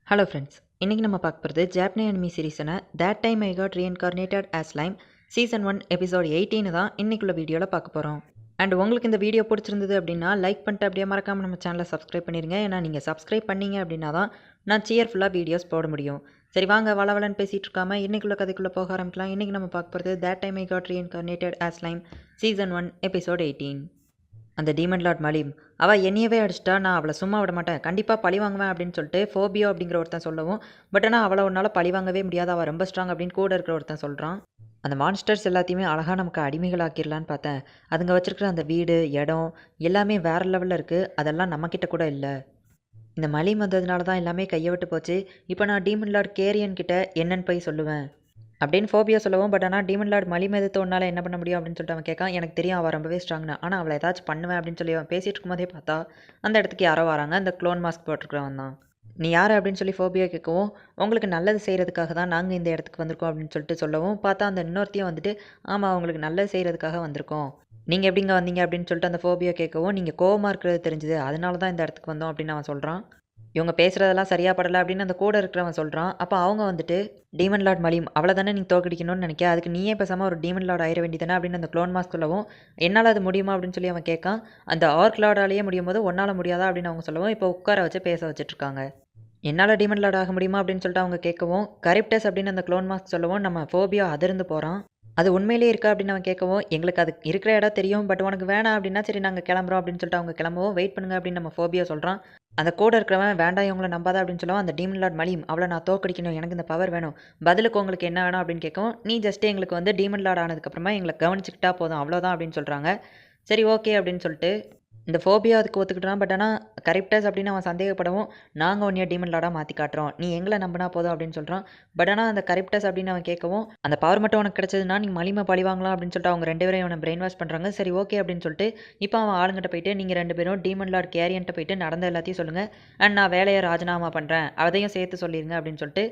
Hello friends, இன்றைக்கி நம்ம பார்க்க போகிறது ஜாப்பனீஸ் அனிமி சீரீஸான that time I got reincarnated as slime season 1 episode 18 தான் இன்றைக்குள்ள வீடியோவில் பார்க்க போகிறோம். அண்ட் உங்களுக்கு இந்த வீடியோ பிடிச்சிருந்தது அப்படின்னா லைக் பண்ணிட்டு அப்படியே மறக்காமல் நம்ம சேனலை சப்ஸ்கிரைப் பண்ணிடுங்க. ஏன்னா நீங்கள் சப்ஸ்கிரைப் பண்ணீங்க அப்படின்னா தான் நான் சியர்ஃபுல்லாக வீடியோஸ் போட முடியும். சரி வாங்க வளவலன்னு பேசிகிட்டு இருக்காமல் இன்றைக்குள்ள கதைக்குள்ளே போக ஆரம்பிக்கலாம். இன்றைக்கி நம்ம பார்க்க போகிறது that time I got reincarnated as slime season 1 episode 18. அந்த டீமன் லார்ட் மலீம் அவள் என்னையவே அடிச்சிட்டா, நான் அவளை சும்மா விட மாட்டேன், கண்டிப்பாக பழி வாங்குவேன் அப்படின்னு சொல்லிட்டு ஃபோபியோ அப்படிங்கிற ஒருத்தன் சொல்லவும், பட் ஆனால் அவளை ஒன்றால் பழி வாங்கவே முடியாது, அவள் ரொம்ப ஸ்ட்ராங் அப்படின்னு கூட இருக்கிற ஒருத்தன் சொல்கிறான். அந்த மான்ஸ்டர்ஸ் எல்லாத்தையுமே அழகாக நமக்கு அடிமைகளாக்கிடலான்னு பார்த்தேன். அதுங்க வச்சுருக்கிற அந்த வீடு இடம் எல்லாமே வேறு லெவலில் இருக்குது, அதெல்லாம் நம்மக்கிட்ட கூட இல்லை. இந்த மலீம் வந்ததுனால தான் எல்லாமே கையை விட்டு போச்சு. இப்போ நான் டீமன் லார்ட் கேரியன் கிட்ட என்னன்னு போய் சொல்லுவேன் அப்படின்னு ஃபோபியா சொல்லவும், பட் ஆனால் டீமன் லார்ட் மலீம் எதிர்த்து ஒன்றால் என்ன பண்ண முடியும் அப்படின்னு சொல்லிட்டு அவன் கேட்கான். எனக்கு தெரியும் அவள் ரொம்பவே ஸ்ட்ராங்னு, ஆனால் அவளை ஏதாச்சும் பண்ணுவேன் அப்படின்னு சொல்லி அவன் பேசிகிட்டு இருக்கும்போதே பார்த்தா அந்த இடத்துக்கு யாரோ வராங்க. அந்த க்ளோன் மாஸ்க் போட்டிருக்கிறவன் தான். நீ யார் அப்படின்னு சொல்லி ஃபோபியா கேட்கவும், உங்களுக்கு நல்லது செய்கிறதுக்காக தான் நாங்கள் இந்த இடத்துக்கு வந்திருக்கோம் அப்படின்னு சொல்லிட்டு சொல்லவும், பார்த்தா அந்த இன்னொருத்தையும் வந்துட்டு ஆமாம் அவங்களுக்கு நல்லது செய்கிறதுக்காக வந்திருக்கோம், நீங்கள் எப்படிங்க வந்தீங்க அப்படின்னு சொல்லிட்டு அந்த ஃபோபியா கேட்கவும், நீங்கள் கோவமாக இருக்கிறது தெரிஞ்சுது, அதனால தான் இந்த இடத்துக்கு வந்தோம் அப்படின்னு அவன் சொல்கிறான். இவங்க பேசுகிறதெல்லாம் சரியா படலை அப்படின்னு அந்த கூட இருக்கிறவன் சொல்கிறான். அப்போ அவங்க வந்துட்டு டீமன் லார்ட் மலீம் அவளை தானே நீ தோக்கடிக்கணும்னு நினைக்க, அதுக்கு நீயே பேசாமல் ஒரு டீமன் லார்ட் ஆயிட வேண்டியதானே அப்படின்னு அந்த க்ளோன் மாஸ்க் சொல்லவும், என்னால் அது முடியுமா அப்படின்னு சொல்லி அவன் கேட்கான். அந்த ஆர்க் லார்டாலேயே முடியும் போது ஒன்றால் முடியாதா அப்படின்னு அவங்க சொல்லவும், இப்போ உட்கார வச்சு பேச வச்சுட்ருக்காங்க. என்னால் டீமன் லார்ட் ஆக முடியுமா அப்படின்னு சொல்லிட்டு அவங்க கேட்கவும், கரிப்டஸ் அப்படின்னு அந்த க்ளோன் மாஸ்க் சொல்லவும் நம்ம ஃபோபியா அதிர்ந்து போகிறான். அது உண்மையிலேயே இருக்கா அப்படின்னு அவன் கேட்கவும், எங்களுக்கு அது இருக்கிற இடம் தெரியும், பட் உனக்கு வேணாம் அப்படின்னா சரி நாங்கள் கிளம்புறோம் அப்படின்னு சொல்லிட்டு அவங்க கிளம்பவும், வெயிட் பண்ணுங்க அப்படின்னு நம்ம ஃபோபியா சொல்கிறான். அந்த கூட இருக்கிறவன் வேண்டாம் இவங்களை நம்பாத அப்படின்னு சொல்லவும், அந்த டீமன் லார்ட் மலீம் அவளை நான் தோக்கடிக்கணும், எனக்கு இந்த பவர் வேணும், பதிலுக்கு உங்களுக்கு என்ன வேணும் அப்படின்னு கேட்கவும், நீ ஜஸ்ட்டு எங்களுக்கு வந்து டீமன் லார்ட் ஆனதுக்கப்புறமா எங்களை கவனிச்சுக்கிட்டா போதும் அவ்வளோதான் அப்படின்னு சொல்கிறாங்க. சரி ஓகே அப்படின்னு சொல்லிட்டு இந்த ஃபோபியா அதுக்கு ஒத்துக்கிட்டான். பட் ஆனால் கரிப்டஸ் அப்படின்னு அவன் சந்தேகப்படவும், நாங்கள் உன்னைய டீமன் லார்டாக மாற்றி காட்டுறோம், நீ எங்களை நம்பினா போதும் அப்படின்னு சொல்கிறான். பட் ஆனால் அந்த கரிப்டஸ் அப்படின்னு அவன் கேட்கவும், அந்த பவர் மட்டும் உனக்கு கிடைச்சதுன்னா நீ மலிமை பழி வாங்கலாம் அப்படின்னு சொல்லிட்டு அவங்க 2 பேரும் அவனை பிரெயின் வாஷ் பண்ணுறாங்க. சரி ஓகே அப்படின்னு சொல்லிட்டு இப்போ அவன் ஆளுங்கிட்ட போயிட்டு, நீங்கள் 2 பேரும் டீமன் லார்ட் கேரியன்ட்ட போயிட்டு நடந்த எல்லாத்தையும் சொல்லுங்கள், அண்ட் நான் வேலையை ராஜினாமா பண்ணுறேன் அதையும் சேர்த்து சொல்லிடுங்க அப்படின்னு சொல்லிட்டு,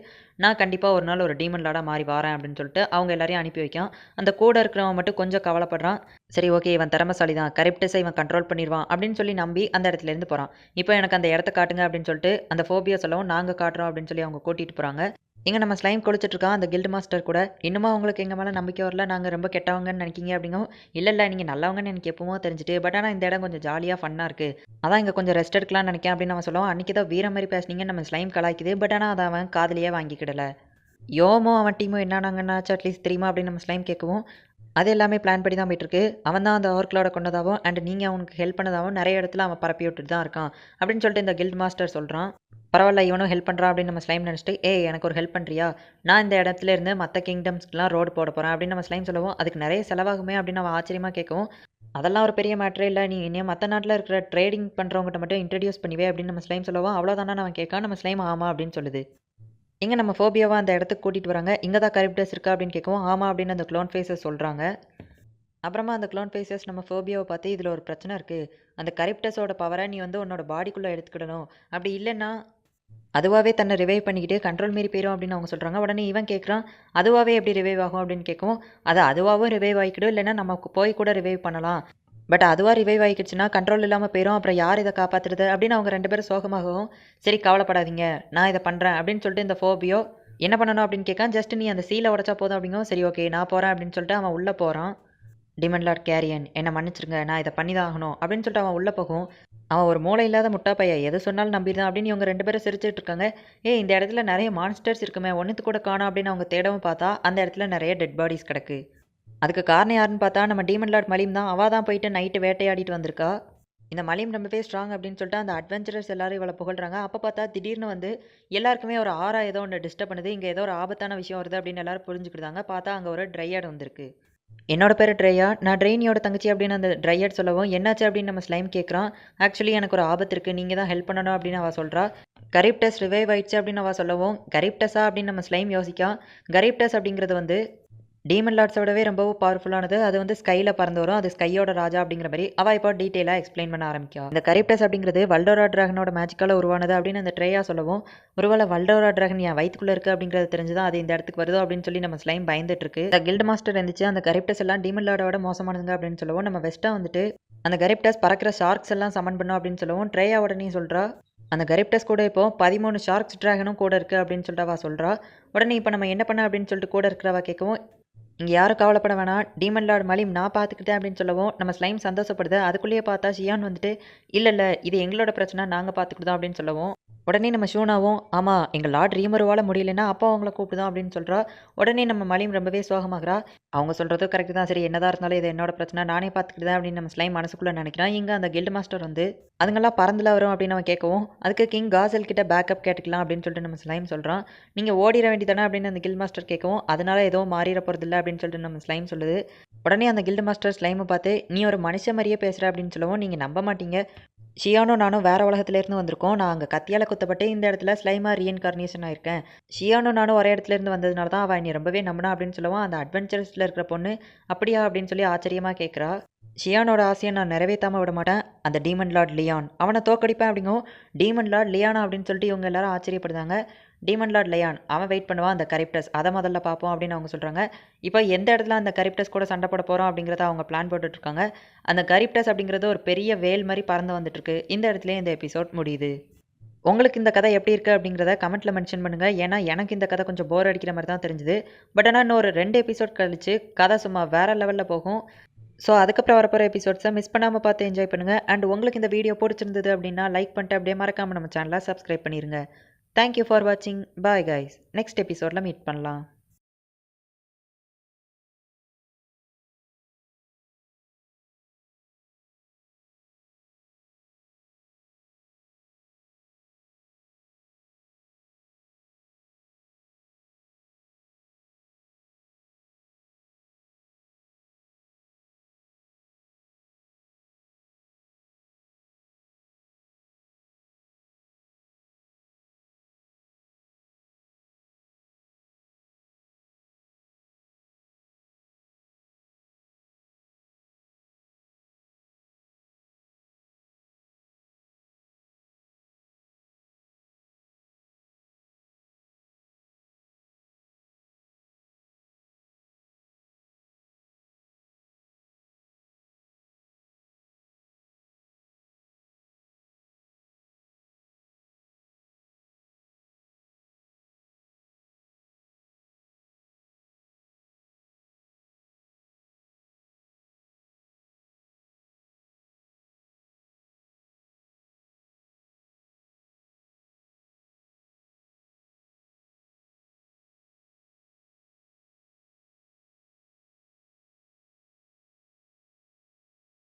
நான் கண்டிப்பாக ஒரு நாள் ஒரு டீமன் லார்டாக மாறி வரேன் அப்படின்னு சொல்லிட்டு அவங்க எல்லாரையும் அனுப்பி வைக்கான். அந்த கூட இருக்கிறவன் மட்டும் கொஞ்சம் கவலைப்படுறான். சரி ஓகே இவன் திறமைசாலி தான், கரிப்டஸை இவன் கண்ட்ரோல் பண்ணிடுவான் அப்படின்னு சொல்லி நம்பி அந்த இடத்துலேருந்து போகிறான். இப்போ எனக்கு அந்த இடத்த காட்டுங்க அப்படின்னு சொல்லிட்டு அந்த ஃபோபியா சொல்லவும், நாங்கள் காட்டுறோம் அப்படின்னு சொல்லி அவங்க கூட்டிகிட்டு போகிறாங்க. இங்கே நம்ம ஸ்லைம் குளிச்சிட்ருக்கான் அந்த கில்டு மாஸ்டர் கூட, இன்னுமா உங்களுக்கு எங்கள் மேலே நம்பிக்கை வரல, நாங்கள் ரொம்ப கெட்டவங்கன்னு நினைக்கிங்க அப்படிங்கவும், இல்லை நீங்கள் நல்லவங்கன்னு எனக்கு எப்பவும் தெரிஞ்சுட்டு, பட் ஆனால் இந்த இடம் கொஞ்சம் ஜாலியாக ஃபன்னாக இருக்குது, அதான் இங்கே கொஞ்சம் ரெஸ்ட் எடுக்கலாம்னு நினைக்கிறேன் அப்படின்னு நம்ம சொல்லுவோம். அன்றைக்கி தான் வீர மாதிரி பேசுனீங்கன்னு நம்ம ஸ்லைம் கலாய்க்குது. பட் ஆனால் அதை அவன் காதலியே வாங்கிக்கிடலை. யோமோ அவன் டீமும் என்னானாங்கன்னாச்சும் அட்லீஸ்ட் தெரியுமா அப்படின்னு நம்ம ஸ்லைம் கேட்கவும், அது எல்லாமே பிளான் படி தான் போயிட்டுருக்கு, அவன் தான் அந்த ஆர்க்லோட கொண்டதாகவும் அண்ட் நீங்கள் அவனுக்கு ஹெல்ப் பண்ணதாகவும் நிறைய இடத்துல அவன் பரப்பி விட்டுட்டு தான் இருக்கான் அப்படின்னு சொல்லிட்டு இந்த கில்ட் மாஸ்டர் சொல்கிறான். பரவாயில்ல இவனும் ஹெல்ப் பண்ணுறான் அப்படின்னு நம்ம ஸ்லைம் நினச்சிட்டு, எனக்கு ஒரு ஹெல்ப் பண்ணுறியா, நான் இந்த இடத்துல இருந்து மற்ற கிங்டம்ஸ்க்குலாம் ரோடு போட போகிறேன் அப்படின்னு நம்ம ஸ்லைம் சொல்லவும், அதுக்கு நிறைய செலவாகுமே அப்படின்னு அவன் ஆச்சரியமாக கேட்கவும், அதெல்லாம் ஒரு பெரிய மேட்ரே இல்லை, நீ இன்னும் மற்ற நாட்டில் இருக்கிற ட்ரேடிங் பண்ணுறவங்ககிட்ட மட்டும் இன்ட்ரடியூஸ் பண்ணிவே அப்படின்னு நம்ம ஸ்லைம் சொல்லவும், அவ்வளோதானே அவன் கேட்கான். நம்ம ஸ்லைம் ஆமாம் அப்படின்னு சொல்லுது. எங்கே நம்ம ஃபோபியாவாக அந்த இடத்துக்கு கூட்டிகிட்டு வராங்க. இங்கே தான் கரிப்டஸ் இருக்கா அப்படின்னு கேட்கவும், ஆமாம் அப்படின்னு அந்த க்ளோன் ஃபேஸஸ் சொல்கிறாங்க. அப்புறமா அந்த க்ளோன் ஃபேஸஸ் நம்ம ஃபோபியாவை பார்த்து, இதில் ஒரு பிரச்சனை இருக்குது, அந்த கரிப்டஸோட பவரை நீ வந்து உன்னோட பாடிக்குள்ளே எடுத்துக்கிடணும், அப்படி இல்லைன்னா அதுவாகவே தன்னை ரிவைவ் பண்ணிக்கிட்டு கண்ட்ரோல் மீறி போயிடும் அப்படின்னு அவங்க சொல்கிறாங்க. உடனே இவன் கேட்குறான், அதுவாகவே எப்படி ரிவைவ் ஆகும் அப்படின்னு கேட்கவும், அது அதுவாகவும் ரிவைவ் ஆகிக்கிடும், இல்லைன்னா நமக்கு போய் கூட ரிவைவ் பண்ணலாம், பட் அதுவாக ரிவைவ் ஆகிக்கிடுச்சுன்னா கண்ட்ரோல் இல்லாமல் போயிடும், அப்புறம் யார் இதை காப்பாற்றுறது அப்படின்னு அவங்க 2 பேரும் சோகமாகவும், சரி கவலைப்படாதீங்க நான் இதை பண்ணுறேன் அப்படின்னு சொல்லிட்டு இந்த ஃபோபியோ என்ன பண்ணணும் அப்படின்னு கேட்கான். ஜஸ்ட் நீ அந்த சீலை உடச்சா போதும் அப்படிங்கவும், சரி ஓகே நான் போகிறேன் அப்படின்னு சொல்லிட்டு அவன் உள்ளே போகிறான். டீமன் லார்ட் கேரியன் என்னை மன்னிச்சிருங்க, நான் இதை பண்ணி தான் ஆகணும் அப்படின்னு சொல்லிட்டு அவன் உள்ளே போகும். அவன் ஒரு மூளை இல்லாத முட்டா பையன், எது சொன்னாலும் நம்பிடுதான் அப்படின்னு இவங்க 2 பேரும் சிரிச்சிட்டு இருக்காங்க. இந்த இடத்துல நிறைய மான்ஸ்டர்ஸ் இருக்குமே, ஒன்றுத்து கூட காணோம் அப்படின்னு அவங்க தேடவும் பார்த்தா அந்த இடத்துல நிறைய டெட் பாடிஸ் கிடக்கு. அதுக்கு காரணம் யாருன்னு பார்த்தா நம்ம டீமன் லார்ட் மலீம் தான். அவள் தான் போயிட்டு நைட்டு வேட்டையாடிட்டு வந்திருக்கா. இந்த மலீம் ரொம்பவே ஸ்ட்ராங் அப்படின்னு சொல்லிட்டு அந்த அட்வென்ச்சரர்ஸ் எல்லாரும் இவளை புகழ்றாங்க. அப்போ பார்த்தா திடீர்னு வந்து எல்லாருக்குமே ஒரு ஆறா ஏதோ ஒன்று டிஸ்டர்ப் பண்ணுது, இங்கே ஏதோ ஒரு ஆபத்தான விஷயம் வருது அப்படின்னு எல்லாரும் புரிஞ்சுக்கிட்டாங்க. பார்த்தா அங்கே ஒரு ட்ரையாட் வந்திருக்கு. என்னோட பேர் ட்ரையா, நான் ட்ரெயினியோட தங்கச்சி அப்படின்னு அந்த ட்ரையாட் சொல்லவும், என்னாச்சு அப்படின்னு நம்ம ஸ்லைம் கேட்குறான். ஆக்சுவலி எனக்கு ஒரு ஆபத்து இருக்குது, நீங்கள் தான் ஹெல்ப் பண்ணணும் அப்படின்னு அவள் சொல்கிறா. கரிப்டஸ் ரிவைவ் ஆயிடுச்சு அப்படின்னு அவள் சொல்லவும், கரிப்டஸா அப்படின்னு நம்ம ஸ்லைம் யோசிக்கான். கரிப்டஸ் அப்படிங்கிறது வந்து டீமன் லார்ட்ஸோடவே ரொம்பவும் பவர்ஃபுல்லானது, அது வந்து ஸ்கையில் பறந்து வரும், அது ஸ்கையோட ராஜா அப்படிங்கிற மாதிரி அவள் இப்போ டீட்டெயிலாக எக்ஸ்பிளைன் பண்ண ஆரம்பிக்கும். இந்த கரிப்டஸ் அப்படிங்கிறது வல்டோரா டிராகனோட மேஜிக்கால் உருவானது அப்படின்னு அந்த ட்ரேயா சொல்லவும், ஒருவேளை வல்டோரா டிராகன் என் வயிற்றுக்குள்ளே இருக்குது அப்படிங்கிறது தெரிஞ்சுதான் அது இந்த இடத்துக்கு வருதோ அப்படின்னு சொல்லி நம்ம ஸ்லைம் பயந்துட்டு இருக்கு. இந்த கில்ட் மாஸ்டர் இருந்துச்சு, அந்த கரிப்டஸ் எல்லாம் டீமன் லார்டோட மோசமானதுங்க அப்படின்னு சொல்லவும், நம்ம வெஸ்ட்டாக வந்துட்டு அந்த கரிப்டஸ் பறக்கிற ஷார்க்ஸ் எல்லாம் சமன் பண்ணோம் அப்படின்னு சொல்லவும், ட்ரேயா உடனே சொல்கிறா, அந்த கரிப்டஸ் கூட இப்போ 13 ஷார்க்ஸ் டிராகனும் கூட இருக்குது அப்படின்னு சொல்லிட்டு அவள் சொல்கிறா. உடனே இப்போ நம்ம என்ன பண்ண அப்படின்னு சொல்லிட்டு கூட இருக்கிறவா கேட்கவும், இங்கே யாரும் கவலைப்பட வேணாம், டீமன் லார்ட் மலிம் நான் பார்த்துக்கிட்டேன் அப்படின்னு சொல்லவும் நம்ம ஸ்லைம் சந்தோஷப்படுது. அதுக்குள்ளேயே பார்த்தா ஷியான் வந்துட்டு இல்லை இது எங்களோட பிரச்சனை, நாங்கள் பார்த்துக்கிட்டோம் அப்படின்னு சொல்லவும், உடனே நம்ம ஷூனாவும் ஆமாம் எங்கள் லார்ட் ரீமருவால் முடியலன்னா அப்பா அவங்கள கூப்பிடுதான் அப்படின்னு சொல்கிறா. உடனே நம்ம மலிம் ரொம்பவே சோகமாகறா. அவங்க சொல்கிறதும் கரெக்டு தான், சரி என்னதான் இருந்தாலும் இது என்னோட பிரச்சனை, நானே பார்த்துக்கிட்டேன் அப்படின்னு நம்ம ஸ்லைம் மனசுக்குள்ளே நினைக்கிறான். இங்கே அந்த கில்டு மாஸ்டர் வந்து அதுங்கெல்லாம் பறந்துல வரும் அப்படின்னு அவன் கேட்கவும், அதுக்கு கிங் காசல் கிட்ட பேக்கப் கேட்டுக்கலாம் அப்படின்னு சொல்லிட்டு நம்ம ஸ்லைம் சொல்கிறான். நீங்கள் ஓடிட வேண்டியதானே அப்படின்னு அந்த கில்டு மாஸ்டர் கேட்கவும், அதனால எதுவும் மாறிட போகிறதில்ல அப்படின்னு சொல்லிட்டு நம்ம ஸ்லைம் சொல்லுது. உடனே அந்த கில்டு மாஸ்டர் ஸ்லைமை பார்த்து, நீ ஒரு மனுஷ மாதிரியே பேசுகிற அப்படின்னு சொல்லவும், நீங்கள் நம்ப மாட்டீங்க, ஷியானும் நானும் வேறு உலகத்துலேருந்து வந்திருக்கோம். நான் அங்கே கத்தியால் குத்தப்பட்டு இந்த இடத்துல ஸ்லைமாக ரீஇன்கார்னேஷன் ஆயிருக்கேன். ஷியானும் நானும் ஒரே இடத்துலேருந்து வந்ததுனால தான் அவள் என்னை ரொம்பவே நம்பினா அப்படின்னு சொல்லவும், அந்த அட்வென்ச்சர்ஸில் இருக்கிற பொண்ணு அப்படியா அப்படின்னு சொல்லி ஆச்சரியமாக கேட்குறா. ஷியானோட ஆசையை நான் நிறைவேற்றாமல் விட மாட்டேன். அந்த டீமன் லார்ட் லியான் அவனை தோக்கடிப்பேன் அப்படிங்கும். டீமன் லார்ட் லியானா அப்படின்னு சொல்லிட்டு இவங்க எல்லாரும் ஆச்சரியப்படுதாங்க. டீமன் லார்ட் லியான் அவன் வெயிட் பண்ணுவான் அந்த கரிப்டஸ், அதை முதல்ல பார்ப்போம் அப்படின்னு அவங்க சொல்கிறாங்க. இப்போ எந்த இடத்துல அந்த கரிப்டஸ் கூட சண்டை போட போகிறோம் அப்படிங்கிறத அவங்க பிளான் போட்டுட்ருக்காங்க. அந்த கரிப்டஸ் அப்படிங்கிறது ஒரு பெரிய வேல் மாதிரி பறந்து வந்துட்டுருக்கு. இந்த இடத்துல இந்த எபிசோட் முடியுது. உங்களுக்கு இந்த கதை எப்படி இருக்குது அப்படிங்கிறத கமெண்ட்டில் மென்ஷன் பண்ணுங்கள். ஏன்னா எனக்கு இந்த கதை கொஞ்சம் போர் அடிக்கிற மாதிரி தான் தெரிஞ்சுது. பட் ஆனால் இன்னும் ஒரு 2 எபிசோட் கழிச்சு கதை சும்மா வேறு லெவலில் போகும். ஸோ அதுக்கப்புறம் வரப்போகிற எபிசோட்ஸை மிஸ் பண்ணாமல் பார்த்து என்ஜாய் பண்ணுங்கள். அண்ட் உங்களுக்கு இந்த வீடியோ பிடிச்சிருந்தது அப்படின்னா லைக் பண்ணிட்டு அப்படியே மறக்காமல் நம்ம சேனலை சப்ஸ்கிரைப் பண்ணிடுங்க. தேங்க்யூ ஃபார் வாட்சிங். Bye guys. நெக்ஸ்ட் எபிசோடில் மீட் பண்ணலாம்.